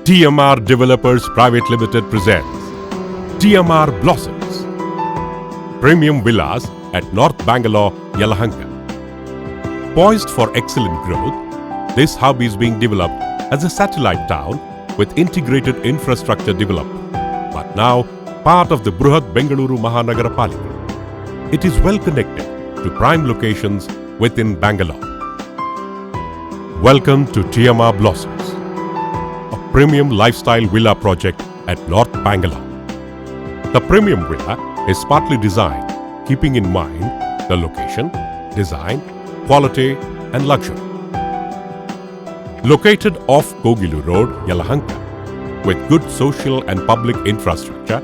TMR Developers Private Limited presents TMR Blossoms, premium villas at North Bangalore, Yelahanka. Poised for excellent growth, this hub is being developed as a satellite town with integrated infrastructure development, but now part of the Bruhat Bengaluru Mahanagara. It is well connected to prime locations within Bangalore. Welcome to TMR Blossoms, a premium lifestyle villa project at North Bangalore. The premium villa is smartly designed, keeping in mind the location, design, quality and luxury. Located off Kogilu Road, Yelahanka, with good social and public infrastructure,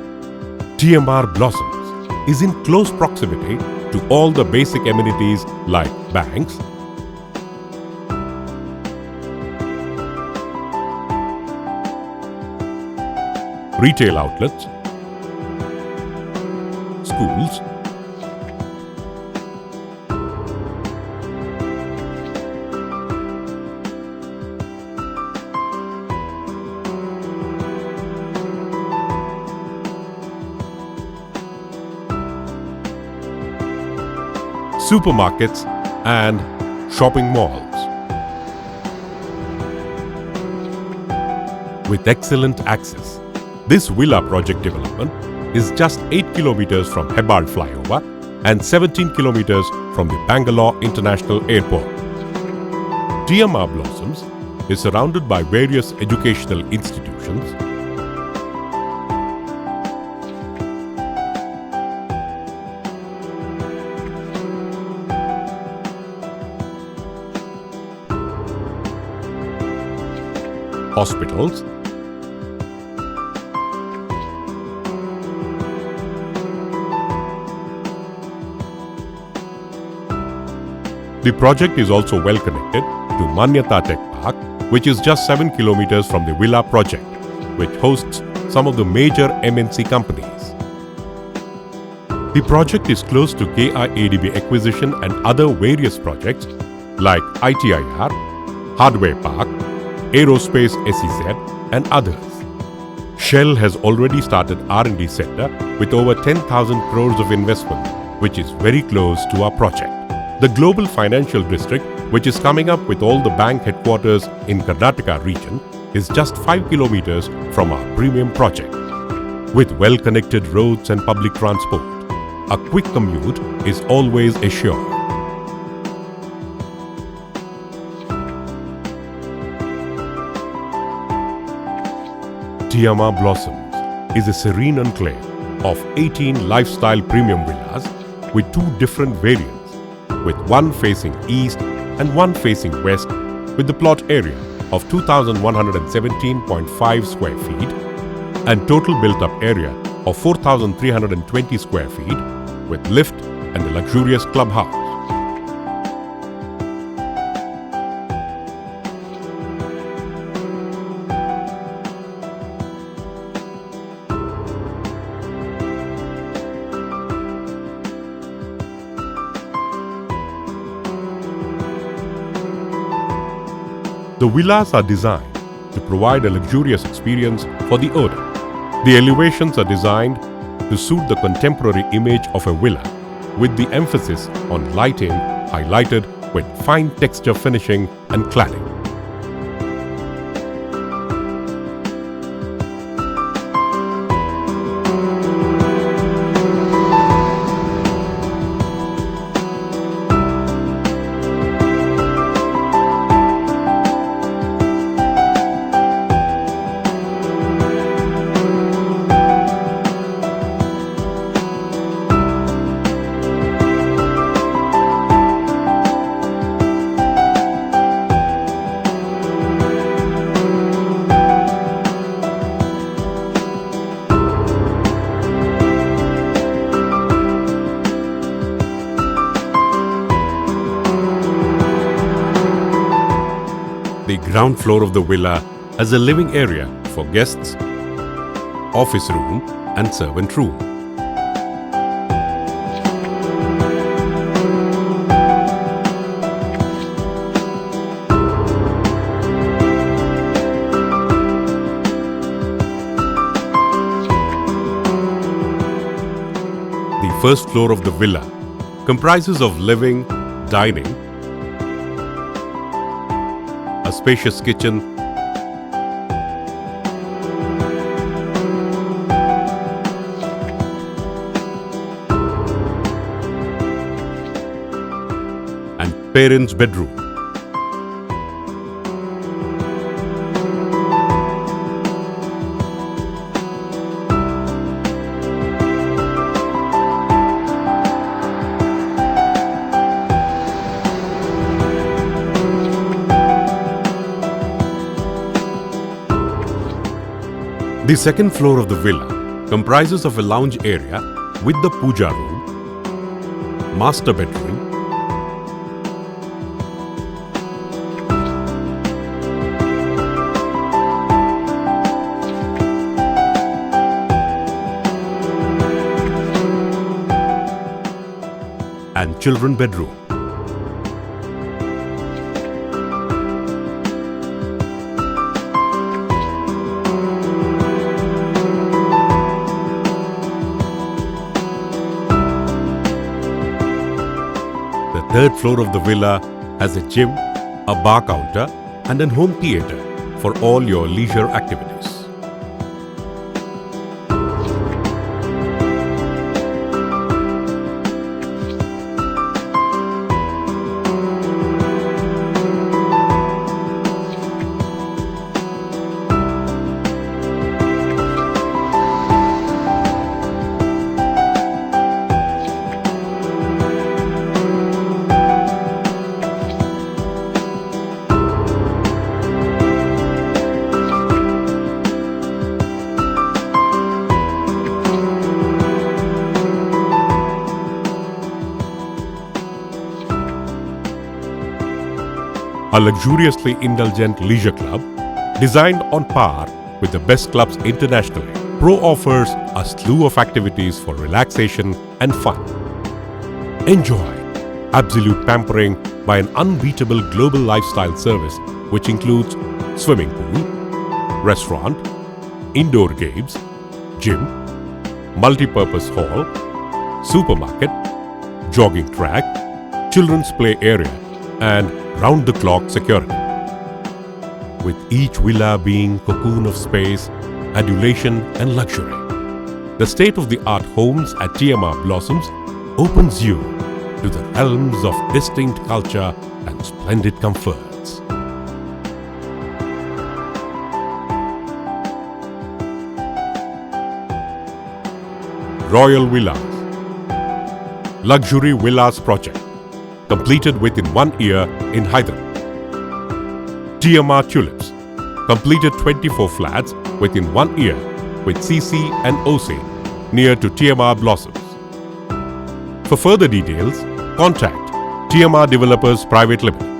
TMR Blossoms is in close proximity to all the basic amenities like banks, retail outlets, schools, supermarkets and shopping malls. With excellent access, this villa project development is just 8 kilometers from Hebbal flyover and 17 kilometers from the Bangalore International Airport. TMR Blossoms is surrounded by various educational institutions, hospitals, the project is also well connected to Manyata Tech Park, which is just 7 kilometers from the villa project, which hosts some of the major MNC companies. The project is close to KIADB acquisition and other various projects like ITIR, Hardware Park, Aerospace SEZ and others. Shell has already started R&D center with over 10,000 crores of investment, which is very close to our project. The Global Financial District, which is coming up with all the bank headquarters in Karnataka region, is just 5 kilometers from our premium project. With well-connected roads and public transport, a quick commute is always assured. TMR Blossoms is a serene enclave of 18 lifestyle premium villas with 2 different variants, with one facing east and one facing west, with the plot area of 2,117.5 square feet and total built-up area of 4,320 square feet, with lift and a luxurious clubhouse. The villas are designed to provide a luxurious experience for the owner. The elevations are designed to suit the contemporary image of a villa, with the emphasis on lighting highlighted with fine texture finishing and cladding. The ground floor of the villa has a living area for guests, office room and servant room. first floor of the villa comprises of living, dining, a spacious kitchen, and parents' bedroom. The second floor of the villa comprises of a lounge area with the puja room, master bedroom, and children bedroom. The third floor of the villa has a gym, a bar counter, and a home theatre for all your leisure activities. A luxuriously indulgent leisure club designed on par with the best clubs internationally. Pro offers a slew of activities for relaxation and fun. Enjoy absolute pampering by an unbeatable global lifestyle service which includes swimming pool, restaurant, indoor games, gym, multi-purpose hall, supermarket, jogging track, children's play area, and round-the-clock security. With each villa being cocoon of space, adulation and luxury, the state-of-the-art homes at TMR Blossoms opens you to the realms of distinct culture and splendid comforts. Royal Villas, Luxury Villas Project, completed within 1 year in Hyderabad. TMR Tulips, completed 24 flats within 1 year with CC and OC near to TMR Blossoms. For further details, contact TMR Developers Private Limited.